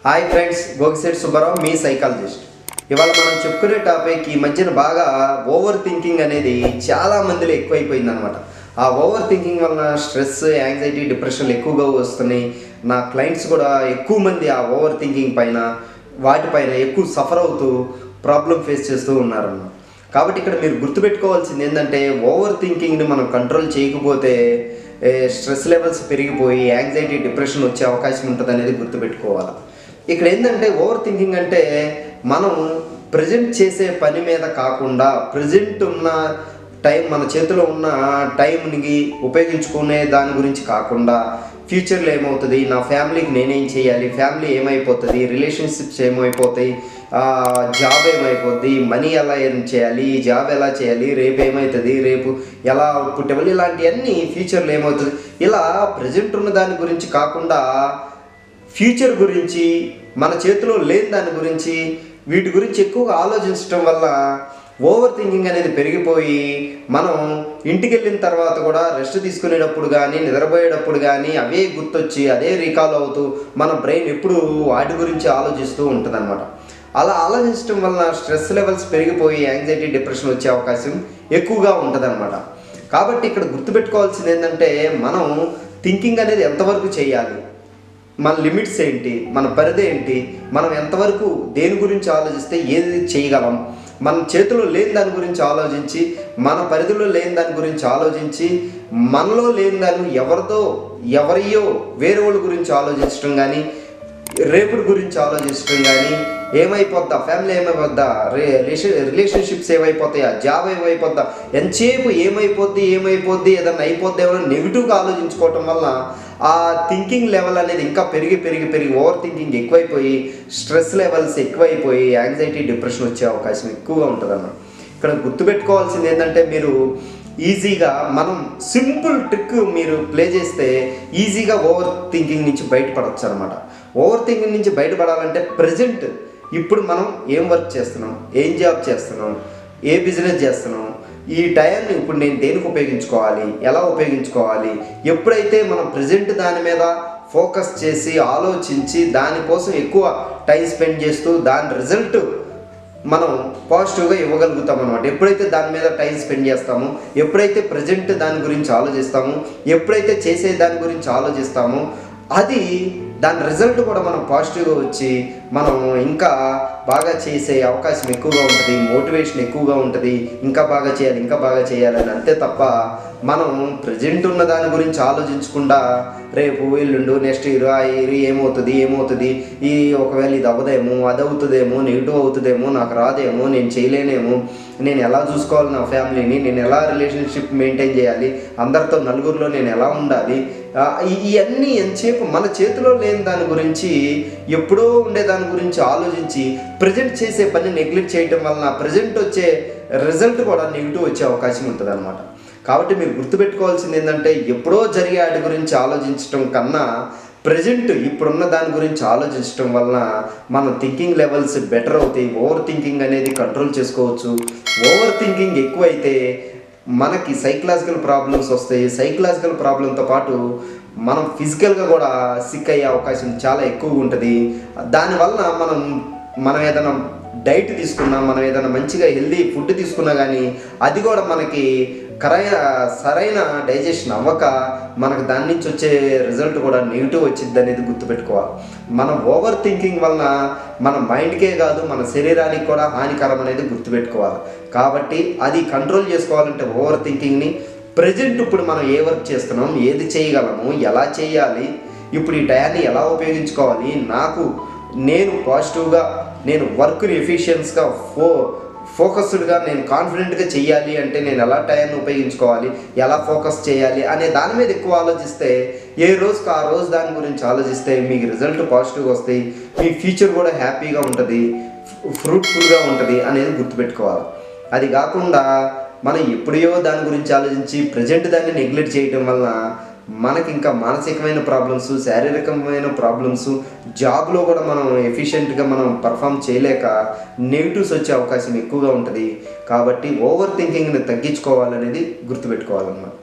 Hi friends, Gogisetti Subbarao మీ psychologist. ఇవాళ మనం చెప్పుకునే టాపిక్ ఈ మధ్యన బాగా ఓవర్ థింకింగ్ అనేది చాలా మందిలో ఎక్కువైపోయింది అనమాట. ఆ ఓవర్ థింకింగ్ వలన స్ట్రెస్, యాంగ్జైటీ, డిప్రెషన్లు ఎక్కువగా వస్తున్నాయి. నా క్లయింట్స్ కూడా ఎక్కువ మంది ఆ ఓవర్ థింకింగ్ పైన వాటిపైన ఎక్కువ సఫర్ అవుతూ ప్రాబ్లం ఫేస్ చేస్తూ ఉన్నారన్నమాట. కాబట్టి ఇక్కడ మీరు గుర్తుపెట్టుకోవాల్సింది ఏంటంటే, ఓవర్ థింకింగ్ని మనం కంట్రోల్ చేయకపోతే స్ట్రెస్ లెవెల్స్ పెరిగిపోయి యాంగ్జైటీ, డిప్రెషన్ వచ్చే అవకాశం ఉంటుంది అనేది గుర్తుపెట్టుకోవాలి. ఇక్కడ ఏంటంటే, ఓవర్ థింకింగ్ అంటే మనం ప్రజెంట్ చేసే పని మీద కాకుండా ప్రజెంట్ ఉన్న టైం, మన చేతిలో ఉన్న టైంని ఉపయోగించుకునే దాని గురించి కాకుండా ఫ్యూచర్లో ఏమవుతుంది, నా ఫ్యామిలీకి నేనేం చేయాలి, ఫ్యామిలీ ఏమైపోతుంది, రిలేషన్షిప్స్ ఏమైపోతాయి, జాబ్ ఏమైపోద్ది, మనీ ఎలా ఎర్న్ చేయాలి, జాబ్ ఎలా చేయాలి, రేపు ఏమవుతుంది, రేపు ఎలా అవుట్పుట్ ఇవ్వాలి, ఇలాంటివన్నీ ఫ్యూచర్లో ఏమవుతుంది, ఇలా ప్రజెంట్ ఉన్న దాని గురించి కాకుండా ఫ్యూచర్ గురించి, మన చేతిలో లేని దాని గురించి, వీటి గురించి ఎక్కువగా ఆలోచించడం వల్ల ఓవర్ థింకింగ్ అనేది పెరిగిపోయి మనం ఇంటికి వెళ్ళిన తర్వాత కూడా రెస్ట్ తీసుకునేటప్పుడు కానీ, నిద్రపోయేటప్పుడు కానీ అవే గుర్తొచ్చి అదే రీకాల్ అవుతూ మన బ్రెయిన్ ఎప్పుడు వాటి గురించి ఆలోచిస్తూ ఉంటుందన్నమాట. అలా ఆలోచించడం వలన స్ట్రెస్ లెవెల్స్ పెరిగిపోయి యాంగ్జైటీ, డిప్రెషన్ వచ్చే అవకాశం ఎక్కువగా ఉంటుందన్నమాట. కాబట్టి ఇక్కడ గుర్తుపెట్టుకోవాల్సింది ఏంటంటే, మనం థింకింగ్ అనేది ఎంతవరకు చేయాలి, మన లిమిట్స్ ఏంటి, మన పరిధి ఏంటి, మనం ఎంతవరకు దేని గురించి ఆలోచిస్తే ఏది చేయగలం, మన చేతిలో లేని దాని గురించి ఆలోచించి, మన పరిధిలో లేని దాని గురించి ఆలోచించి, మనలో లేని దాన్ని ఎవరియో వేరే వాళ్ళ గురించి ఆలోచించడం కానీ, రేపటి గురించి ఆలోచించడం కానీ, ఏమైపోద్దా ఫ్యామిలీ, ఏమైపోద్దా రిలేషన్షిప్స్ ఏమైపోతాయా, జాబ్ ఏమైపోద్దా, ఎంతసేపు ఏమైపోద్ది ఏదన్నా అయిపోద్దేమో నెగిటివ్గా ఆలోచించుకోవటం వల్ల ఆ థింకింగ్ లెవెల్ అనేది ఇంకా పెరిగి ఓవర్ థింకింగ్ ఎక్కువైపోయి స్ట్రెస్ లెవెల్స్ ఎక్కువైపోయి యాంగ్జైటీ, డిప్రెషన్ వచ్చే అవకాశం ఎక్కువగా ఉంటుందన్నమాట. ఇక్కడ గుర్తుపెట్టుకోవాల్సింది ఏంటంటే, మీరు ఈజీగా మనం సింపుల్ ట్రిక్ మీరు ప్లే చేస్తే ఈజీగా ఓవర్ థింకింగ్ నుంచి బయటపడవచ్చు అనమాట. ఓవర్ థింకింగ్ నుంచి బయటపడాలంటే ప్రజెంట్ ఇప్పుడు మనం ఏం వర్క్ చేస్తున్నాం, ఏం జాబ్ చేస్తున్నాం, ఏ బిజినెస్ చేస్తున్నాం, ఈ టైంని ఇప్పుడు నేను దేనికి ఉపయోగించుకోవాలి, ఎలా ఉపయోగించుకోవాలి, ఎప్పుడైతే మనం ప్రజెంట్ దాని మీద ఫోకస్ చేసి ఆలోచించి దానికోసం ఎక్కువ టైం స్పెండ్ చేస్తూ దాని రిజల్ట్ మనం పాజిటివ్గా ఇవ్వగలుగుతాం అనమాట. ఎప్పుడైతే దాని మీద టైం స్పెండ్ చేస్తామో, ఎప్పుడైతే ప్రజెంట్ దాని గురించి ఆలోచిస్తామో, ఎప్పుడైతే చేసే దాని గురించి ఆలోచిస్తామో, అది దాని రిజల్ట్ కూడా మనం పాజిటివ్గా వచ్చి మనం ఇంకా బాగా చేసే అవకాశం ఎక్కువగా ఉంటుంది, మోటివేషన్ ఎక్కువగా ఉంటుంది, ఇంకా బాగా చేయాలని. అంతే తప్ప మనం ప్రజెంట్ ఉన్న దాని గురించి ఆలోచించకుండా రేపు, ఎల్లుండు, నెక్స్ట్ ఇయర్, ఆ ఇయర్ ఏమవుతుంది, ఈ ఒకవేళ ఇది అవ్వదేమో, అది అవుతుందేమో, నెగిటివ్ అవుతుందేమో, నాకు రాదేమో, నేను చేయలేనేమో, నేను ఎలా చూసుకోవాలి నా ఫ్యామిలీని, నేను ఎలా రిలేషన్షిప్ మెయింటైన్ చేయాలి, అందరితో నలుగురిలో నేను ఎలా ఉండాలి, ఇవన్నీ ఎంతసేపు మన చేతిలో లేని దాని గురించి, ఎప్పుడో ఉండే దాని గురించి ఆలోచించి ప్రజెంట్ చేసే పని నెగ్లెక్ట్ చేయడం వలన ప్రజెంట్ వచ్చే రిజల్ట్ కూడా నెగిటివ్ వచ్చే అవకాశం ఉంటుంది అనమాట. కాబట్టి మీరు గుర్తుపెట్టుకోవాల్సింది ఏంటంటే, ఎప్పుడో జరిగే వాటి గురించి ఆలోచించడం కన్నా ప్రజెంట్ ఇప్పుడున్న దాని గురించి ఆలోచించడం వలన మన థింకింగ్ లెవెల్స్ బెటర్ అవుతాయి. ఓవర్ థింకింగ్ అనేది కంట్రోల్ చేసుకోవచ్చు. ఓవర్ థింకింగ్ ఎక్కువైతే మనకి సైకలాజికల్ ప్రాబ్లమ్స్ వస్తాయి. సైకలాజికల్ ప్రాబ్లంతో పాటు మనం ఫిజికల్గా కూడా సిక్ అయ్యే అవకాశం చాలా ఎక్కువగా ఉంటుంది. దానివల్ల మనం ఏదైనా డైట్ తీసుకున్నా, మనం ఏదైనా మంచిగా హెల్దీ ఫుడ్ తీసుకున్నా కానీ అది కూడా మనకి సరైన డైజెషన్ అవ్వక మనకు దాని నుంచి వచ్చే రిజల్ట్ కూడా నెగిటివ్ వచ్చింది అనేది గుర్తుపెట్టుకోవాలి. మనం ఓవర్ థింకింగ్ వలన మన మైండ్కే కాదు, మన శరీరానికి కూడా హానికరం అనేది గుర్తుపెట్టుకోవాలి. కాబట్టి అది కంట్రోల్ చేసుకోవాలంటే ఓవర్ థింకింగ్ని ప్రజెంట్ ఇప్పుడు మనం ఏ వర్క్ చేస్తున్నాం, ఏది చేయగలము, ఎలా చేయాలి, ఇప్పుడు ఈ టయాన్ని ఎలా ఉపయోగించుకోవాలి, నేను పాజిటివ్గా, నేను వర్క్ని ఎఫిషియన్స్గా ఫోకస్డ్గా, నేను కాన్ఫిడెంట్గా చేయాలి అంటే నేను ఎలా టైంని ఉపయోగించుకోవాలి, ఎలా ఫోకస్ చేయాలి అనే దాని మీద ఎక్కువ ఆలోచిస్తే, ఏ రోజుకి ఆ రోజు దాని గురించి ఆలోచిస్తే మీకు రిజల్ట్ పాజిటివ్గా వస్తాయి. మీ ఫ్యూచర్ కూడా హ్యాపీగా ఉంటుంది, ఫ్రూట్ఫుల్గా ఉంటుంది అనేది గుర్తుపెట్టుకోవాలి. అది కాకుండా మనం ఎప్పుడో దాని గురించి ఆలోచించి ప్రజెంట్ దాన్ని నెగ్లెక్ట్ చేయడం వలన మనకి ఇంకా మానసికమైన ప్రాబ్లమ్స్, శారీరకమైన ప్రాబ్లమ్స్, జాబ్లో కూడా మనం ఎఫిషియెంట్గా మనం పర్ఫామ్ చేయలేక నెగిటివ్స్ వచ్చే అవకాశం ఎక్కువగా ఉంటుంది. కాబట్టి ఓవర్ థింకింగ్ని తగ్గించుకోవాలనేది గుర్తుపెట్టుకోవాలన్నమాట.